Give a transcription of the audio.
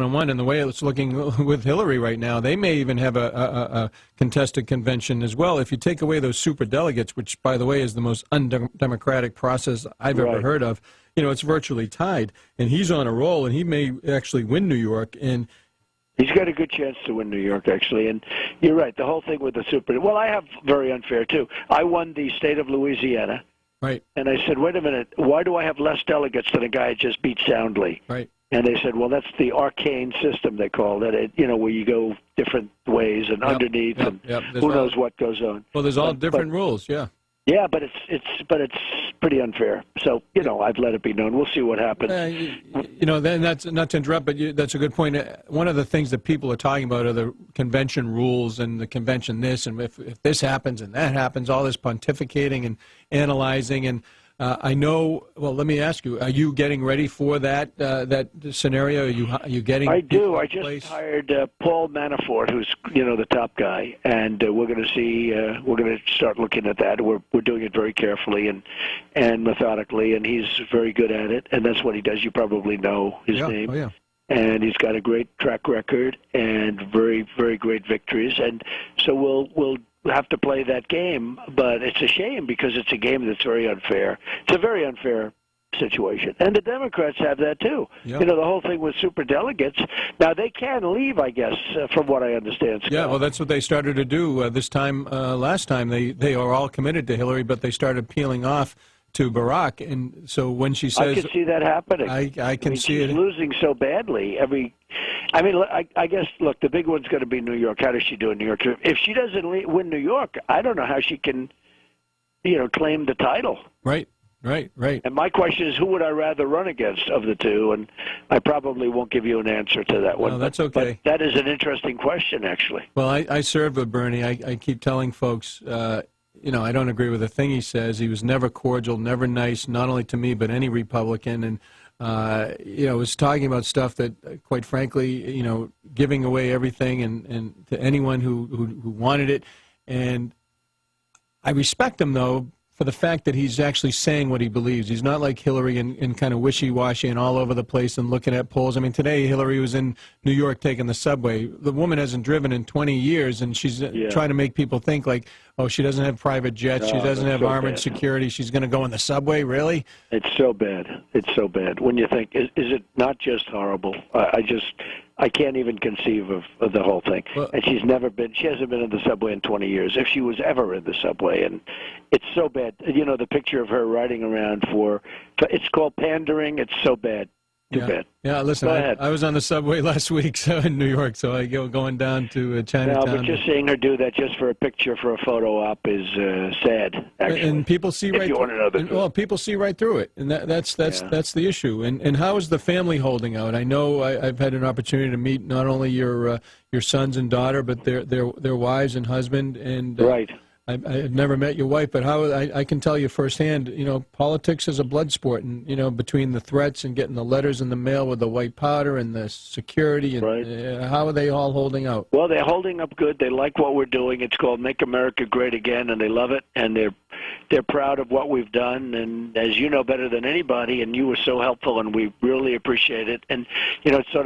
one, and the way it's looking with Hillary right now, they may even have a contested convention as well. If you take away those super delegates, which, by the way, is the most undemocratic process I've ever heard of, it's virtually tied. And he's on a roll, and he may actually win New York. And he's got a good chance to win New York, actually. And you're right, the whole thing with the super. Well, I have very unfair, too. I won the state of Louisiana. Right. And I said, wait a minute, why do I have less delegates than a guy I just beat soundly? Right. And they said, well, that's the arcane system, they called it, where you go different ways and underneath, and who knows what goes on. Well, there's all different rules, yeah. Yeah, but it's pretty unfair. So, I've let it be known. We'll see what happens. Then that's not to interrupt, but that's a good point. One of the things that people are talking about are the convention rules and the convention this, and if this happens and that happens, all this pontificating and analyzing. And I know. Well, let me ask you: are you getting ready for that scenario? Are you getting? I do. I just hired Paul Manafort, who's the top guy, and we're going to see. We're going to start looking at that. We're doing it very carefully and methodically, and he's very good at it. And that's what he does. You probably know his name. Oh, yeah. And he's got a great track record and very, very great victories. And so we'll have to play that game, but it's a shame because it's a game that's very unfair. It's a very unfair situation. And the Democrats have that, too. Yep. The whole thing with superdelegates. Now, they can leave, I guess, from what I understand, Scott. Yeah, well, that's what they started to do this time. Last time, they are all committed to Hillary, but they started peeling off to Barack. And so when she says... I can see that happening. I can see it. She's losing so badly. I guess, look, the big one's going to be New York. How does she do in New York? If she doesn't win New York, I don't know how she can, claim the title. Right. And my question is, who would I rather run against of the two? And I probably won't give you an answer to that one. No, that's okay. But that is an interesting question, actually. Well, I served with Bernie. I keep telling folks, I don't agree with a thing he says. He was never cordial, never nice, not only to me, but any Republican. And was talking about stuff that, quite frankly, giving away everything and to anyone who wanted it. And I respect him, though, for the fact that he's actually saying what he believes. He's not like Hillary and kind of wishy-washy and all over the place and looking at polls. I mean, today Hillary was in New York taking the subway. The woman hasn't driven in 20 years, and she's trying to make people think like, oh, she doesn't have private jets, she doesn't have armored security, she's going to go in the subway? Really? It's so bad. It's so bad. When you think, is it not just horrible? I can't even conceive of the whole thing. Well, and she hasn't been in the subway in 20 years, if she was ever in the subway. And it's so bad. The picture of her riding around it's called Pandering. It's so bad. Too bad. Yeah, listen, I was on the subway last week in New York, so I going down to Chinatown. No, but just seeing her do that just for a picture, for a photo op is sad, actually. And people see right through it. Well, people see right through it, and that's the issue. And how is the family holding out? I know I've had an opportunity to meet not only your sons and daughter, but their wives and husband. And right. I've never met your wife, but I can tell you firsthand, politics is a blood sport, and, between the threats and getting the letters in the mail with the white powder and the security, and how are they all holding out? Well, they're holding up good. They like what we're doing. It's called Make America Great Again, and they love it, and they're proud of what we've done, and as you know better than anybody, and you were so helpful, and we really appreciate it. And, it's sort of